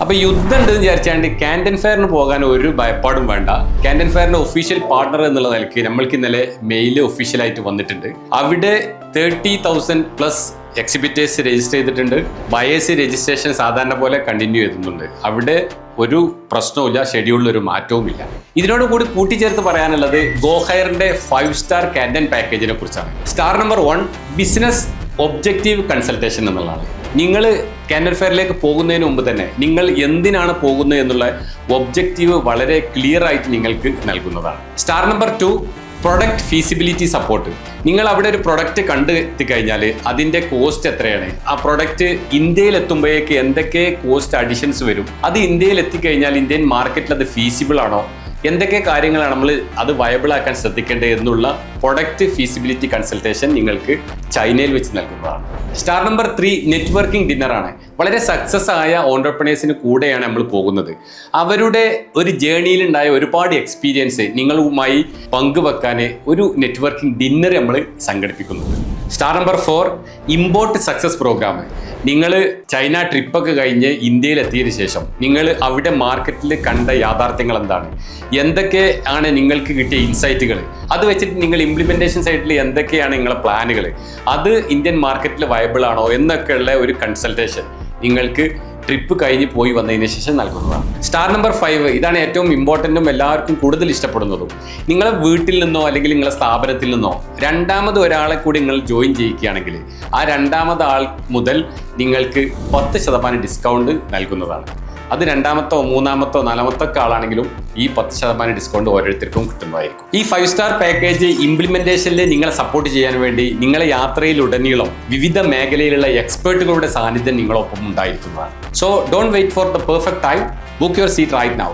അപ്പോൾ യുദ്ധം ഉണ്ടെന്ന് വിചാരിച്ചാണ്ട് കാൻഡൻ ഫെയറിന് പോകാൻ ഒരു ഭയപ്പാടും വേണ്ട. കാൻഡൻ ഫെയറിന്റെ ഒഫീഷ്യൽ പാർട്ണർ എന്നുള്ള നിലയ്ക്ക് നമ്മൾക്ക് ഇന്നലെ മെയിൽ ഒഫീഷ്യലായിട്ട് വന്നിട്ടുണ്ട്. അവിടെ 30,000+ എക്സിബിറ്റേഴ്സ് രജിസ്റ്റർ ചെയ്തിട്ടുണ്ട്. ബയേഴ്സ് രജിസ്ട്രേഷൻ സാധാരണ പോലെ കണ്ടിന്യൂ ചെയ്യുന്നുണ്ട്. അവിടെ ഒരു പ്രശ്നവുമില്ല, ഷെഡ്യൂളിൽ ഒരു മാറ്റവുമില്ല. ഇതിനോട് കൂടി കൂട്ടിച്ചേർത്ത് പറയാനുള്ളത് ഗോഹയറിന്റെ 5 സ്റ്റാർ കാൻഡൻ പാക്കേജിനെ കുറിച്ചാണ്. Star number 1 business objective consultation എന്നുള്ളതാണ്. നിങ്ങൾ കാൻഡൻ ഫെയറിലേക്ക് പോകുന്നതിന് മുമ്പ് തന്നെ നിങ്ങൾ എന്തിനാണ് പോകുന്നത് എന്നുള്ള ഒബ്ജക്റ്റീവ് വളരെ ക്ലിയർ ആയിട്ട് നിങ്ങൾക്ക് നൽകുന്നതാണ്. Star number 2 product feasibility support. നിങ്ങൾ അവിടെ ഒരു പ്രൊഡക്റ്റ് കണ്ടെത്തി കഴിഞ്ഞാൽ അതിൻ്റെ കോസ്റ്റ് എത്രയാണ്, ആ പ്രൊഡക്റ്റ് ഇന്ത്യയിൽ എത്തുമ്പോഴേക്ക് എന്തൊക്കെ കോസ്റ്റ് അഡീഷൻസ് വരും, അത് ഇന്ത്യയിൽ എത്തിക്കഴിഞ്ഞാൽ ഇന്ത്യൻ മാർക്കറ്റിൽ അത് ഫീസിബിൾ ആണോ, എന്തൊക്കെ കാര്യങ്ങളാണ് നമ്മൾ അത് വയബിൾ ആക്കാൻ ശ്രദ്ധിക്കേണ്ടത് എന്നുള്ള പ്രൊഡക്റ്റ് ഫീസിബിലിറ്റി കൺസൾട്ടേഷൻ നിങ്ങൾക്ക് ചൈനയിൽ വെച്ച് നൽകുന്നതാണ്. സ്റ്റാർ നമ്പർ 3 നെറ്റ്വർക്കിംഗ് ഡിന്നറാണ്. വളരെ സക്സസ് ആയ ഓൺടർപ്രണേഴ്സിന് കൂടെയാണ് നമ്മൾ പോകുന്നത്. അവരുടെ ഒരു ജേണിയിലുണ്ടായ ഒരുപാട് എക്സ്പീരിയൻസ് നിങ്ങളുമായി പങ്കുവെക്കാൻ ഒരു നെറ്റ്വർക്കിംഗ് ഡിന്നർ നമ്മൾ സംഘടിപ്പിക്കുന്നുണ്ട്. Star number 4 import success programme. നിങ്ങൾ ചൈന ട്രിപ്പൊക്കെ കഴിഞ്ഞ് ഇന്ത്യയിൽ എത്തിയതിനു ശേഷം നിങ്ങൾ അവിടെ മാർക്കറ്റിൽ കണ്ട യാഥാർത്ഥ്യങ്ങൾ എന്താണ്, എന്തൊക്കെ ആണ് നിങ്ങൾക്ക് കിട്ടിയ ഇൻസൈറ്റുകൾ, അത് വെച്ചിട്ട് നിങ്ങൾ ഇംപ്ലിമെന്റേഷൻ സൈഡിൽ എന്തൊക്കെയാണ് നിങ്ങളുടെ പ്ലാനുകൾ, അത് ഇന്ത്യൻ മാർക്കറ്റിൽ വയബിൾ ആണോ എന്നൊക്കെയുള്ള ഒരു കൺസൾട്ടേഷൻ നിങ്ങൾക്ക് ട്രിപ്പ് കഴിഞ്ഞ് പോയി വന്നതിന് ശേഷം നൽകുന്നതാണ്. സ്റ്റാർ നമ്പർ 5 ഇതാണ് ഏറ്റവും ഇമ്പോർട്ടൻറ്റും എല്ലാവർക്കും കൂടുതൽ ഇഷ്ടപ്പെടുന്നതും. നിങ്ങളെ വീട്ടിൽ നിന്നോ അല്ലെങ്കിൽ നിങ്ങളുടെ സ്ഥാപനത്തിൽ നിന്നോ രണ്ടാമത് ഒരാളെ കൂടി നിങ്ങൾ ജോയിൻ ചെയ്യിക്കുകയാണെങ്കിൽ ആ രണ്ടാമത് ആൾ മുതൽ നിങ്ങൾക്ക് 10% ഡിസ്കൗണ്ട് നൽകുന്നതാണ്. അത് രണ്ടാമത്തോ മൂന്നാമത്തോ നാലാമത്തോ ഒക്കെ ആളാണെങ്കിലും ഈ 10% ഡിസ്കൗണ്ട് ഓരോരുത്തർക്കും കിട്ടുന്നതായിരിക്കും. ഈ 5 സ്റ്റാർ പാക്കേജ് ഇംപ്ലിമെന്റേഷനിൽ നിങ്ങളെ സപ്പോർട്ട് ചെയ്യാൻ വേണ്ടി നിങ്ങളെ യാത്രയിലുടനീളം വിവിധ മേഖലയിലുള്ള എക്സ്പേർട്ടുകളുടെ സാന്നിധ്യം നിങ്ങളൊപ്പം ഉണ്ടായിരിക്കുന്നതാണ്. So don't wait for the perfect time, book your seat right now.